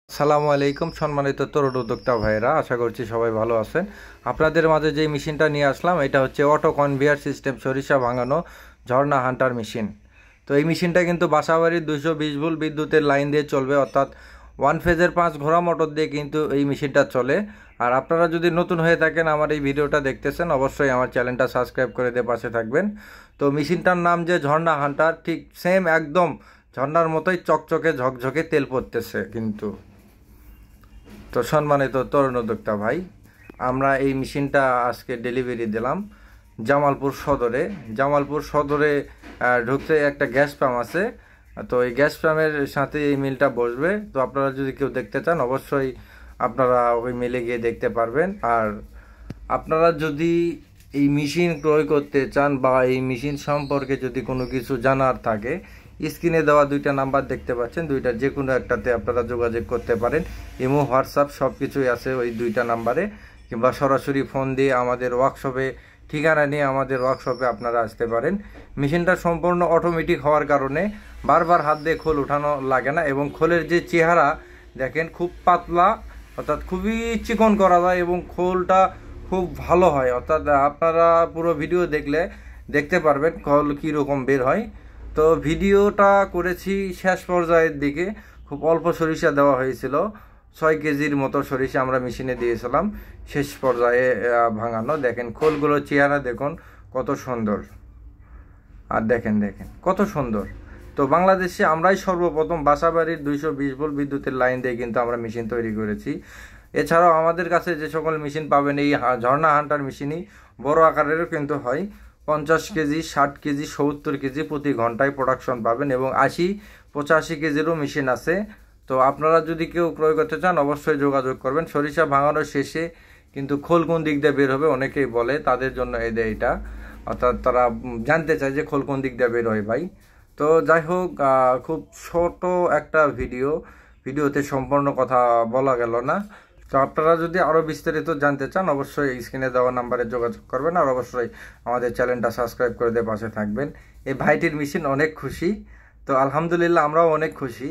আসসালামু আলাইকুম সম্মানিত তরুণ উদ্যোক্তা ভাইরা, আশা করছি সবাই ভালো আছেন। আপনাদের মাঝে যে মেশিনটা নিয়ে আসলাম এটা হচ্ছে অটো কনভেয়ার সিস্টেম সরিষা ভাঙানো ঝর্ণা হান্টার মেশিন। তো এই মেশিনটা কিন্তু বাসাবাড়ির 220 ভোল্ট বিদ্যুতের লাইন দিয়ে চলবে, অর্থাৎ ওয়ান ফেজের 5 ঘোড়া মোটর দিয়ে কিন্তু এই মেশিনটা চলে। আর আপনারা যদি নতুন হয়ে থাকেন, আমার এই ভিডিওটা দেখতেছেন, অবশ্যই আমার চ্যানেলটা সাবস্ক্রাইব করে দিয়ে পাশে থাকবেন। তো মেশিনটার নাম যে ঝর্ণা হান্টার, ঠিক সেম একদম ঝর্ণার মতোই চকচকে ঝকঝকে তেল পড়তেছে কিন্তু। তো সম্মানিত তরুণ উদ্যোক্তা ভাই, আমরা এই মেশিনটা আজকে ডেলিভারি দিলাম জামালপুর সদরে ঢুকতে একটা গ্যাস পাম্প আছে। তো এই গ্যাস পাম্পের সাথে এই মিলটা বসবে। তো আপনারা যদি কেউ দেখতে চান, অবশ্যই আপনারা ওই মিলে গিয়ে দেখতে পারবেন। আর আপনারা যদি এই মেশিন ক্রয় করতে চান বা এই মেশিন সম্পর্কে যদি কোনো কিছু জানার থাকে, স্ক্রিনে দেওয়া দুইটা নাম্বার দেখতে পাচ্ছেন, দুইটা যে কোনো একটাতে আপনারা যোগাযোগ করতে পারেন। ইমো, হোয়াটসঅ্যাপ সব কিছুই আছে ওই দুইটা নাম্বারে, কিংবা সরাসরি ফোন দিয়ে আমাদের ওয়ার্কশপে ঠিকানা নিয়ে আমাদের ওয়ার্কশপে আপনারা আসতে পারেন। মেশিনটা সম্পূর্ণ অটোমেটিক হওয়ার কারণে বারবার হাত দিয়ে খোল উঠানো লাগে না, এবং খোলের যে চেহারা দেখেন খুব পাতলা, অর্থাৎ খুবই চিকন করা যায় এবং খোলটা খুব ভালো হয়। অর্থাৎ আপনারা পুরো ভিডিও দেখলে দেখতে পারবেন খোল কীরকম বের হয়। তো ভিডিওটা করেছি শেষ পর্যায়ের দিকে, খুব অল্প সরিষা দেওয়া হয়েছিল, 6 কেজির মতো সরিষা আমরা মেশিনে দিয়েছিলাম শেষ পর্যায়ে ভাঙানো। দেখেন খোলগুলোর চেহারা দেখুন কত সুন্দর, আর দেখেন কত সুন্দর। তো বাংলাদেশে আমরাই সর্বপ্রথম বাসাবাড়ির 220 ভোল্ট বিদ্যুতের লাইন দিয়ে কিন্তু আমরা মেশিন তৈরি করেছি। এছাড়াও আমাদের কাছে যে সকল মেশিন পাবেন, এই ঝর্ণা হান্টার মেশিনই বড় আকারেরও কিন্তু হয়, 50 কেজি, 60 কেজি, 70 কেজি প্রতি ঘন্টায় প্রোডাকশন পাবেন, এবং 80-85 কেজিরও মেশিন আছে। তো আপনারা যদি কেউ ক্রয় করতে চান, অবশ্যই যোগাযোগ করবেন। সরিষা ভাঙানোর শেষে কিন্তু খোল কোন দিক দিয়ে বের হবে অনেকেই বলে, তাদের জন্য এইটা, অর্থাৎ তারা জানতে চায় যে খোল কোন দিক দিয়ে বের হয় ভাই। তো যাই হোক, খুব ছোট একটা ভিডিওতে সম্পূর্ণ কথা বলা গেল না। তো আপনারা যদি আরও বিস্তারিত জানতে চান, অবশ্যই স্ক্রিনে দেওয়া নাম্বারে যোগাযোগ করবেন, আর অবশ্যই আমাদের চ্যানেলটা সাবস্ক্রাইব করে দিয়ে পাশে থাকবেন। এই ভাইটির মেশিন অনেক খুশি, তো আলহামদুলিল্লাহ আমরাও অনেক খুশি।